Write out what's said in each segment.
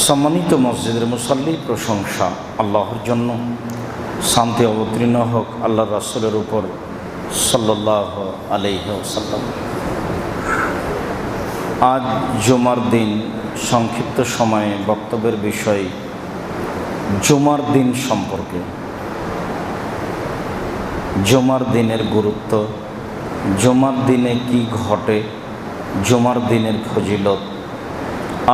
সম্মানিত মসজিদের মুসাল্লি, প্রশংসা আল্লাহর জন্য, শান্তি অবতীর্ণ হোক আল্লাহ রাসূলের উপর সাল্লাল্লাহু আলাইহি ওয়াসাল্লাম। আজ জুমার দিন। সংক্ষিপ্ত সময়ে বক্তব্যের বিষয় জুমার দিন সম্পর্কে, জুমার দিনের গুরুত্ব, জুমার দিনে কি ঘটে, জুমার দিনের ফজিলত।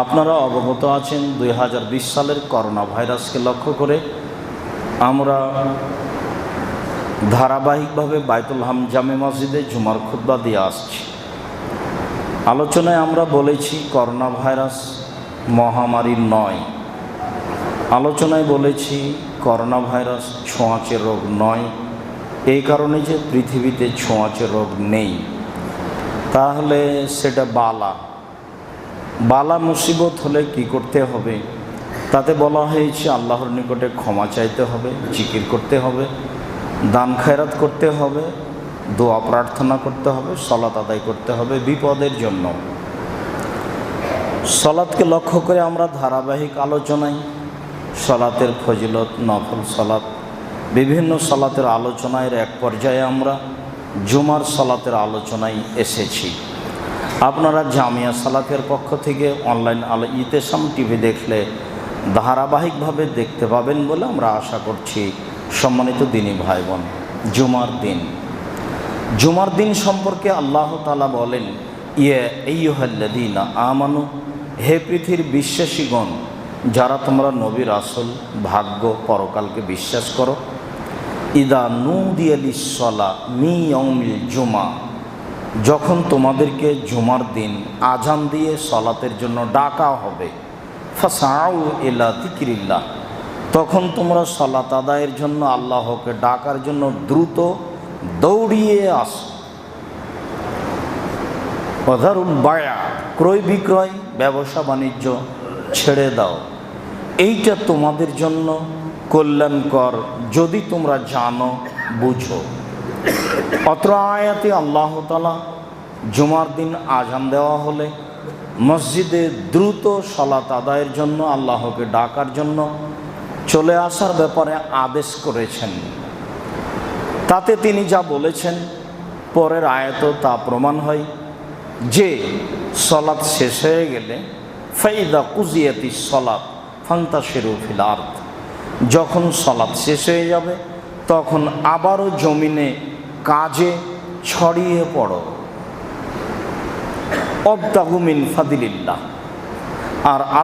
আপনারা অবগত আছেন 2020 সালের করোনা ভাইরাসকে লক্ষ্য করে আমরা ধারাবাহিকভাবে বাইতুল হাম জামে মসজিদে জুমার খুতবা দিয়ে আসছি। আলোচনায় আমরা বলেছি করোনা ভাইরাস মহামারী নয়। আলোচনায় বলেছি করোনা ভাইরাস ছোঁয়াচে রোগ নয়, এই কারণে যে পৃথিবীতে ছোঁয়াচে রোগ নেই। তাহলে সেটা বালা মুসিবত হলে কি করতে হবে? তাতে বলা হয়েছে আল্লাহর নিকটে ক্ষমা চাইতে হবে, জিকির করতে হবে, দান খায়রাত করতে হবে, দোয়া প্রার্থনা করতে হবে, সালাত আদায় করতে হবে বিপদের জন্য। সালাতকে লক্ষ্য করে আমরা ধারাবাহিক আলোচনায় সালাতের ফজিলত, নফল সালাত, বিভিন্ন সালাতের আলোচনার এক পর্যায়ে আমরা জুমার সালাতের আলোচনায় এসেছি। আপনারা জামিয়া সালাতের পক্ষ থেকে অনলাইন ইতেসাম টিভি দেখলে ধারাবাহিকভাবে দেখতে পাবেন বলে আমরা আশা করছি। সম্মানিত দিনী ভাই বোন, জুমার দিন সম্পর্কে আল্লাহ তাআলা বলেন, ইয়া আইয়ুহাল্লাযীনা আমানু, হে পৃথিবীর বিশ্বাসীগণ, যারা তোমরা নবী রাসূল, ভাগ্য, পরকালকে বিশ্বাস করো, ইদা নুদিয়া লিস-সালাহ মিন ইয়াউমিল জুমআ, যখন তোমাদেরকে জুমার দিন আজান দিয়ে সালাতের জন্য ডাকা হবে, ফাসআউ ইলা যিকরিল্লাহ, তখন তোমরা সালাত আদায়ের জন্য, আল্লাহকে ডাকার জন্য দ্রুত দৌড়িয়ে আসো। ওয়াযারুল বায়আ, ক্রয় বিক্রয়, ব্যবসা বাণিজ্য ছেড়ে দাও। এইটা তোমাদের জন্য কল্যাণকর যদি তোমরা জানো, বুঝো। অত্র আয়াতে আল্লাহ তাআলা জুমার দিন আজান দেওয়া হলে মসজিদে দ্রুত সালাত আদায়ের জন্য, আল্লাহকে ডাকার জন্য চলে আসার ব্যাপারে আদেশ করেছেন। তাতে তিনি যা বলেছেন পরের আয়াতও তা প্রমাণ হয় যে সালাত শেষ হয়ে গেলে ফাইদা কুজিয়াতিস সালাত ফান্তাশিরু ফিল আরদ, যখন সালাত শেষ হয়ে যাবে তখন আবারও জমিনে কাজে ছড়িয়ে পড়ো। ওয়াবতাগু মিন ফাদিলিল্লাহ, আর